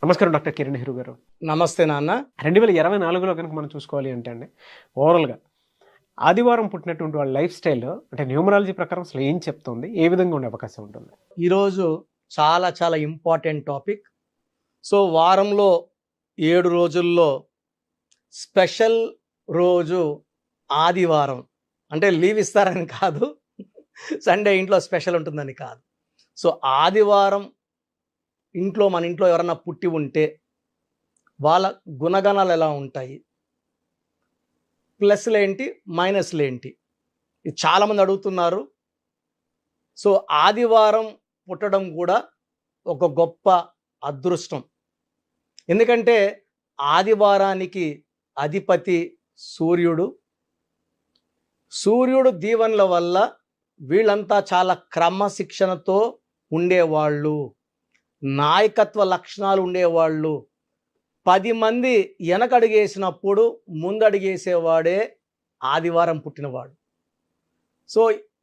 నమస్కారం డాక్టర్ కిరణ్ నెహ్రూ గారు. నమస్తే నాన్న. 2024లో కనుక మనం చూసుకోవాలి అంటే ఓవరాల్గా ఆదివారం పుట్టినటువంటి వాళ్ళ లైఫ్ స్టైల్ అంటే న్యూమరాలజీ ప్రకారం అసలు ఏం చెప్తుంది, ఏ విధంగా ఉండే అవకాశం ఉంటుంది? ఈరోజు చాలా చాలా ఇంపార్టెంట్ టాపిక్. సో వారంలో 7 రోజుల్లో స్పెషల్ రోజు ఆదివారం. అంటే లీవ్ ఇస్తారని కాదు, సండే ఇంట్లో స్పెషల్ ఉంటుందని కాదు. సో ఆదివారం మన ఇంట్లో ఎవరన్నా పుట్టి ఉంటే వాళ్ళ గుణగణాలు ఎలా ఉంటాయి, ప్లస్లు ఏంటి, మైనస్లు ఏంటి, ఇది చాలామంది అడుగుతున్నారు. సో ఆదివారం పుట్టడం కూడా ఒక గొప్ప అదృష్టం. ఎందుకంటే ఆదివారానికి అధిపతి సూర్యుడు. సూర్యుడు దీవెనల వల్ల వీళ్ళంతా చాలా క్రమశిక్షణతో ఉండేవాళ్ళు, నాయకత్వ లక్షణాలు ఉండేవాళ్ళు. 10 మంది వెనకడుగేసినప్పుడు ముందడుగేసేవాడే ఆదివారం పుట్టినవాడు. సో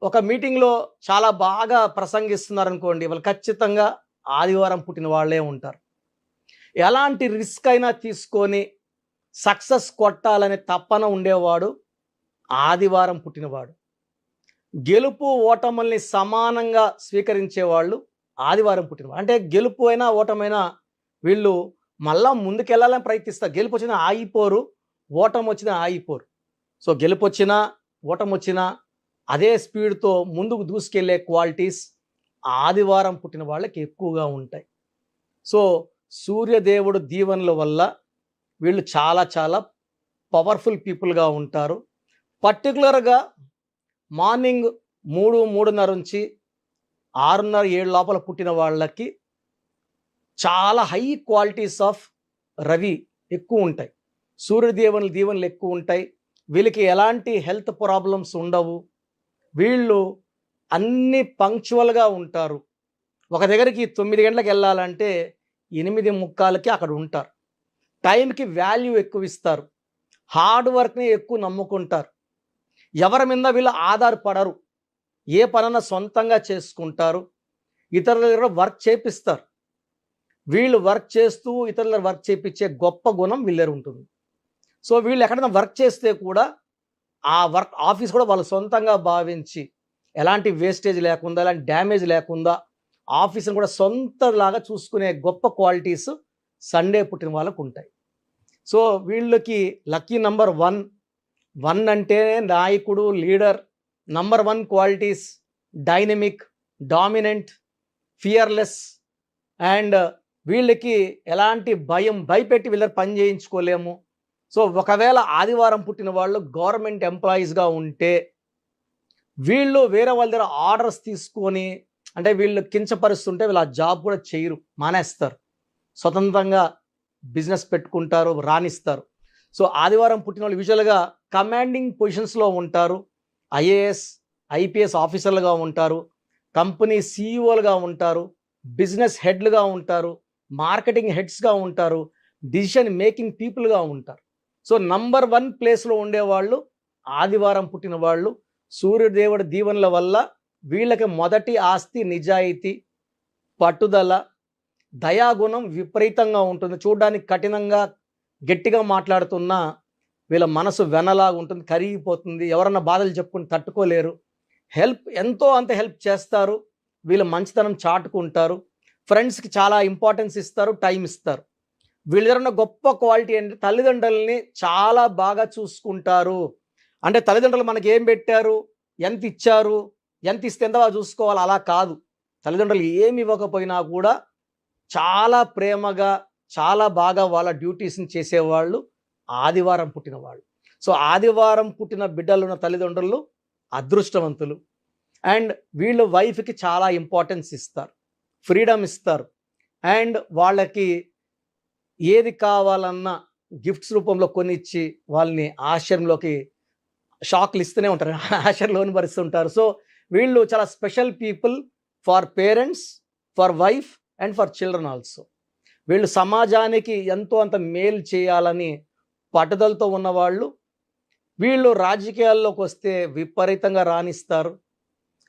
ఒక మీటింగ్లో చాలా బాగా ప్రసంగిస్తున్నారనుకోండి, వాళ్ళు ఖచ్చితంగా ఆదివారం పుట్టిన వాళ్ళే ఉంటారు. ఎలాంటి రిస్క్ అయినా తీసుకొని సక్సెస్ కొట్టాలనే తపన ఉండేవాడు ఆదివారం పుట్టినవాడు. గెలుపు ఓటముల్ని సమానంగా స్వీకరించేవాళ్ళు ఆదివారం పుట్టినవాడు. అంటే గెలుపు అయినా ఓటమైనా వీళ్ళు మళ్ళా ముందుకెళ్ళాలని ప్రయత్నిస్తారు. గెలుపు వచ్చినా ఆగిపోరు, ఓటమి వచ్చినా ఆగిపోరు. సో గెలుపు వచ్చినా ఓటమి వచ్చినా అదే స్పీడ్తో ముందుకు దూసుకెళ్లే క్వాలిటీస్ ఆదివారం పుట్టిన వాళ్ళకి ఎక్కువగా ఉంటాయి. సో సూర్యదేవుడు దీవెనల వల్ల వీళ్ళు చాలా చాలా పవర్ఫుల్ పీపుల్గా ఉంటారు. పర్టికులర్గా మార్నింగ్ 3-3:30 నుంచి 6:30-7 లోపల పుట్టిన వాళ్ళకి చాలా హై క్వాలిటీస్ ఆఫ్ రవి ఎక్కువ ఉంటాయి. దీవెనలు ఎక్కువ ఉంటాయి. వీళ్ళకి ఎలాంటి హెల్త్ ప్రాబ్లమ్స్ ఉండవు. వీళ్ళు అన్ని పంక్చువల్గా ఉంటారు. ఒక దగ్గరికి 9 గంటలకు వెళ్ళాలంటే 8:45కి అక్కడ ఉంటారు. టైంకి వాల్యూ ఎక్కువ ఇస్తారు. హార్డ్ వర్క్ని ఎక్కువ నమ్ముకుంటారు. ఎవరి మీద వీళ్ళు ఆధారపడరు. ఏ పనన్నా సొంతంగా చేసుకుంటారు. ఇతరుల దగ్గర వర్క్ చేపిస్తారు. వీళ్ళు వర్క్ చేస్తూ ఇతరుల వర్క్ చేయించే గొప్ప గుణం వీళ్ళ ఉంటుంది. సో వీళ్ళు ఎక్కడైనా వర్క్ చేస్తే కూడా ఆ వర్క్ ఆఫీస్ కూడా వాళ్ళు సొంతంగా భావించి ఎలాంటి వేస్టేజ్ లేకుండా, ఎలాంటి డ్యామేజ్ లేకుండా ఆఫీస్ని కూడా సొంతలాగా చూసుకునే గొప్ప క్వాలిటీస్ సండే పుట్టిన వాళ్ళకు ఉంటాయి. సో వీళ్ళకి లక్కీ నంబర్ 1 అంటేనే నాయకుడు, leader. Number 1 qualities dynamic, dominant, fearless. And వీళ్ళకి ఎలాంటి భయపెట్టి వీళ్ళని పని చేయించుకోలేము. సో ఒకవేళ ఆదివారం పుట్టిన వాళ్ళు గవర్నమెంట్ ఎంప్లాయీస్గా ఉంటే వీళ్ళు వేరే వాళ్ళ దగ్గర ఆర్డర్స్ తీసుకొని, అంటే వీళ్ళు కించపరుస్తుంటే వీళ్ళు ఆ జాబ్ కూడా చేయరు, మానేస్తారు. స్వతంత్రంగా బిజినెస్ పెట్టుకుంటారు, రాణిస్తారు. సో ఆదివారం పుట్టిన వాళ్ళు యూజువల్గా కమాండింగ్ పొజిషన్స్లో ఉంటారు. ఐఏఎస్, ఐపీఎస్ ఆఫీసర్లుగా ఉంటారు, కంపెనీ సీఈఓలుగా ఉంటారు, బిజినెస్ హెడ్లుగా ఉంటారు, మార్కెటింగ్ హెడ్స్గా ఉంటారు, డిసిషన్ మేకింగ్ పీపుల్గా ఉంటారు. సో నంబర్ 1 ప్లేస్లో ఉండేవాళ్ళు ఆదివారం పుట్టిన వాళ్ళు. సూర్యదేవుడి దీవెనల వల్ల వీళ్ళకి మొదటి ఆస్తి నిజాయితీ, పట్టుదల, దయాగుణం విపరీతంగా ఉంటుంది. చూడడానికి కఠినంగా గట్టిగా మాట్లాడుతున్నా వీళ్ళ మనసు వెనలాగా ఉంటుంది, కరిగిపోతుంది. ఎవరన్నా బాధలు చెప్పుకుని తట్టుకోలేరు. ఎంతో అంత హెల్ప్ చేస్తారు. వీళ్ళ మంచితనం చాటుకుంటారు. ఫ్రెండ్స్కి చాలా ఇంపార్టెన్స్ ఇస్తారు, టైం ఇస్తారు. వీళ్ళ దగ్గర ఉన్న గొప్ప క్వాలిటీ అంటే తల్లిదండ్రులని చాలా బాగా చూసుకుంటారు. అంటే తల్లిదండ్రులు మనకి ఏం పెట్టారు, ఎంత ఇచ్చారు, ఎంత ఇస్తే ఎంత బాగా చూసుకోవాలి, అలా కాదు. తల్లిదండ్రులు ఏమి ఇవ్వకపోయినా కూడా చాలా ప్రేమగా, చాలా బాగా వాళ్ళ డ్యూటీస్ని చేసేవాళ్ళు ఆదివారం పుట్టిన వాళ్ళు. సో ఆదివారం పుట్టిన బిడ్డలు ఉన్న తల్లిదండ్రులు అదృష్టవంతులు. అండ్ వీళ్ళు వైఫ్కి చాలా ఇంపార్టెన్స్ ఇస్తారు, ఫ్రీడమ్ ఇస్తారు. అండ్ వాళ్ళకి ఏది కావాలన్నా గిఫ్ట్స్ రూపంలో కొనిచ్చి వాళ్ళని ఆశ్చర్యంలోకి షాక్లు ఇస్తూనే ఉంటారు, ఆశ్చర్యంలోని భరిస్తుంటారు. సో వీళ్ళు చాలా special people for parents, for wife and for children also. వీళ్ళు సమాజానికి ఎంతో అంత మేలు చేయాలని పట్టుదలతో ఉన్నవాళ్ళు. వీళ్ళు రాజకీయాల్లోకి వస్తే విపరీతంగా రాణిస్తారు,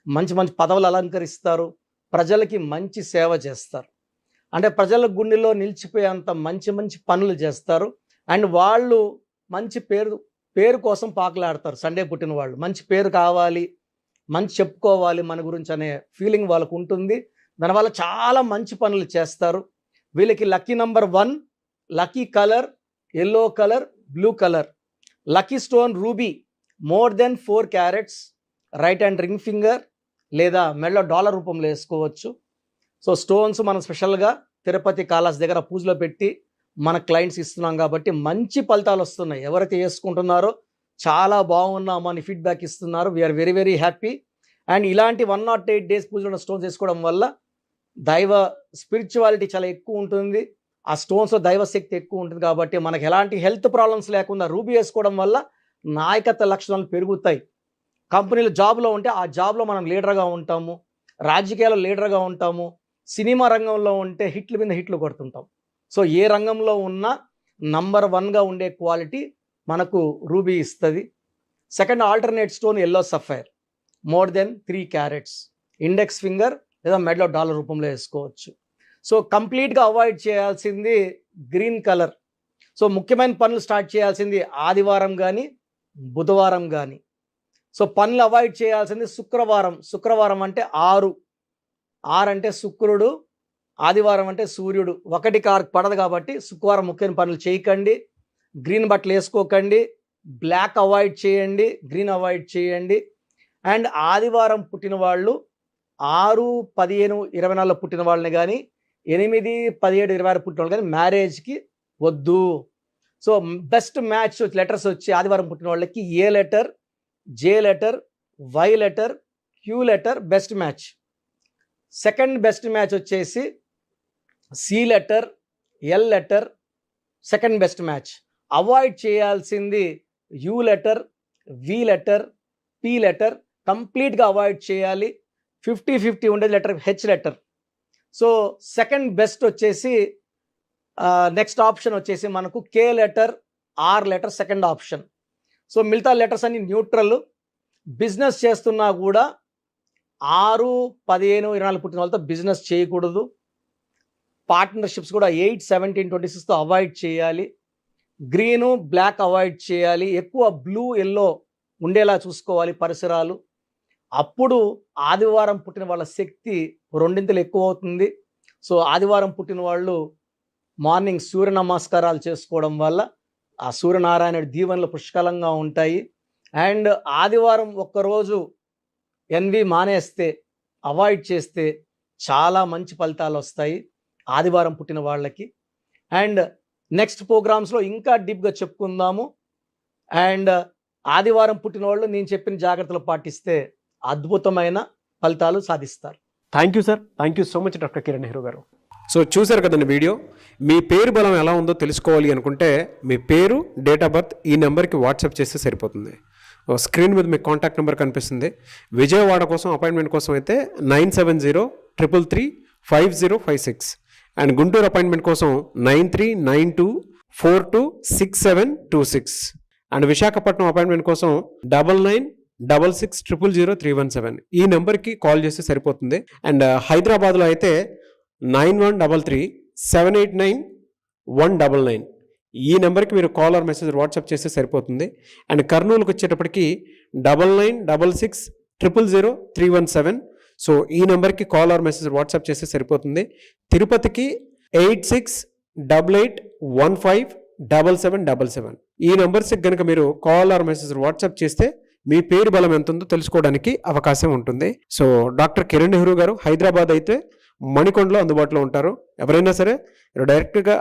మంచి మంచి పదవులు అలంకరిస్తారు, ప్రజలకి మంచి సేవ చేస్తారు. అంటే ప్రజల గుండెలో నిలిచిపోయేంత మంచి మంచి పనులు చేస్తారు. అండ్ వాళ్ళు మంచి పేరు కోసం పాకులాడతారు. సండే పుట్టిన వాళ్ళు మంచి పేరు కావాలి, మంచి చెప్పుకోవాలి మన గురించి అనే ఫీలింగ్ వాళ్ళకు ఉంటుంది. దానివల్ల చాలా మంచి పనులు చేస్తారు. వీళ్ళకి lucky number 1, lucky colour yellow colour, blue colour, lucky stone ruby more than 4 carats, right hand ring finger లేదా మెడలో డాలర్ రూపంలో వేసుకోవచ్చు. సో స్టోన్స్ మనం స్పెషల్గా తిరుపతి కాళహస్తి దగ్గర పూజలో పెట్టి మన క్లయింట్స్ ఇస్తున్నాం కాబట్టి మంచి ఫలితాలు వస్తున్నాయి. ఎవరైతే వేసుకుంటున్నారో చాలా బాగున్నామని ఫీడ్బ్యాక్ ఇస్తున్నారు. We are very very happy. And ఇలాంటి 108 డేస్ పూజలో స్టోన్స్ వేసుకోవడం వల్ల దైవ స్పిరిచువాలిటీ చాలా ఎక్కువ ఉంటుంది. ఆ స్టోన్స్లో దైవశక్తి ఎక్కువ ఉంటుంది కాబట్టి మనకి ఎలాంటి హెల్త్ ప్రాబ్లమ్స్ లేకుండా రూబీ వేసుకోవడం వల్ల నాయకత్వ లక్షణాలు పెరుగుతాయి. కంపెనీలో జాబ్లో ఉంటే ఆ జాబ్లో మనం లీడర్గా ఉంటాము, రాజకీయాల్లో లీడర్గా ఉంటాము, సినిమా రంగంలో ఉంటే హిట్ల మీద హిట్లు కొడుతుంటాం. సో ఏ రంగంలో ఉన్నా నంబర్ 1గా ఉండే క్వాలిటీ మనకు రూబీ ఇస్తుంది. Second alternate stone yellow sapphire more than 3 carats, index finger లేదా మెడలో డాలర్ రూపంలో వేసుకోవచ్చు. సో కంప్లీట్గా అవాయిడ్ చేయాల్సింది గ్రీన్ కలర్. సో ముఖ్యమైన పనులు స్టార్ట్ చేయాల్సింది ఆదివారం కానీ బుధవారం కానీ. సో పనులు అవాయిడ్ చేయాల్సింది శుక్రవారం అంటే 6 అంటే శుక్రుడు, ఆదివారం అంటే సూర్యుడు, 1 కారు పడదు కాబట్టి శుక్రవారం ముఖ్యమైన పనులు చేయకండి. గ్రీన్ బట్టలు వేసుకోకండి, బ్లాక్ అవాయిడ్ చేయండి, గ్రీన్ అవాయిడ్ చేయండి. అండ్ ఆదివారం పుట్టిన వాళ్ళు 6, 15, 24 పుట్టిన వాళ్ళని కానీ 8, 17, 26 పుట్టిన వాళ్ళు కానీ మ్యారేజ్కి వద్దు. సో బెస్ట్ మ్యాచ్ లెటర్స్ వచ్చి ఆదివారం పుట్టిన వాళ్ళకి A letter, J letter, Y letter, Q letter best match. Second best match వచ్చేసి C letter, L letter second best match. Avoid చేయాల్సింది U letter, V letter, P letter కంప్లీట్గా avoid చేయాలి. 50-50 ఉండేది letter H letter. So second best వచ్చేసి next option వచ్చేసి మనకు K letter, R letter second option. So మిగతా letters అన్ని neutral. Business చేస్తున్నా కూడా 6, 15, 24 పుట్టిన వాళ్ళతో బిజినెస్ చేయకూడదు. పార్ట్నర్షిప్స్ కూడా 8, 17, 26తో అవాయిడ్ చేయాలి. గ్రీను, బ్లాక్ అవాయిడ్ చేయాలి. ఎక్కువ బ్లూ, ఎల్లో ఉండేలా చూసుకోవాలి పరిసరాలు. అప్పుడు ఆదివారం పుట్టిన వాళ్ళ శక్తి 2 ఎక్కువ అవుతుంది. సో ఆదివారం పుట్టిన వాళ్ళు మార్నింగ్ సూర్య నమస్కారాలు చేసుకోవడం వల్ల ఆ సూర్యనారాయణుడి దీవెనలు పుష్కలంగా ఉంటాయి. అండ్ ఆదివారం ఒక్కరోజు ఎన్వి మానేస్తే, అవాయిడ్ చేస్తే చాలా మంచి ఫలితాలు వస్తాయి ఆదివారం పుట్టిన వాళ్ళకి. అండ్ నెక్స్ట్ ప్రోగ్రామ్స్లో ఇంకా డీప్గా చెప్పుకుందాము. అండ్ ఆదివారం పుట్టిన వాళ్ళు నేను చెప్పిన జాగ్రత్తలు పాటిస్తే అద్భుతమైన ఫలితాలు సాధిస్తారు. Thank you sir, thank you so much doctor Kiran Nehru గారు. సో చూశారు కదండి వీడియో. మీ పేరు బలం ఎలా ఉందో తెలుసుకోవాలి అనుకుంటే మీ పేరు, డేట్ ఆఫ్ బర్త్ ఈ నెంబర్కి వాట్సాప్ చేస్తే సరిపోతుంది. స్క్రీన్ మీద మీకు కాంటాక్ట్ నెంబర్ కనిపిస్తుంది. విజయవాడ కోసం అపాయింట్మెంట్ కోసం అయితే 9703335056 అండ్ గుంటూరు అపాయింట్మెంట్ కోసం 9392426726 అండ్ విశాఖపట్నం అపాయింట్మెంట్ కోసం 9966000317 ఈ నెంబర్కి కాల్ చేస్తే సరిపోతుంది. అండ్ హైదరాబాద్లో అయితే 9133789199 ఈ నెంబర్కి మీరు కాల్ ఆర్ మెసేజ్ వాట్సాప్ చేస్తే సరిపోతుంది. అండ్ కర్నూలుకి వచ్చేటప్పటికి 9966000317 సో ఈ నెంబర్కి కాల్ ఆర్ మెసేజ్ వాట్సాప్ చేస్తే సరిపోతుంది. తిరుపతికి 8688157777 ఈ నెంబర్స్కి కనుక మీరు కాల్ ఆర్ మెసేజ్ వాట్సాప్ చేస్తే మీ పేరు బలం ఎంత ఉందో తెలుసుకోవడానికి అవకాశం ఉంటుంది. సో డాక్టర్ కిరణ్ నెహ్రూ గారు హైదరాబాద్ అయితే మణికొండలో అందుబాటులో ఉంటారు. ఎవరైనా సరే డైరెక్ట్గా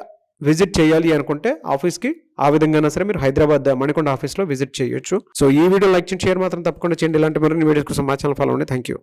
విజిట్ చేయాలి అనుకుంటే ఆఫీస్కి ఆ విధంగా సరే మీరు హైదరాబాద్ మణికొండ ఆఫీస్లో విజిట్ చేయొచ్చు. సో ఈ వీడియో లైక్ చేయండి, షేర్ మాత్రం తప్పకుండా చేయండి. ఇలాంటి మరిన్ని వీడియోస్ కోసం మా ఛానల్ ఫాలో అవ్వండి. Thank you.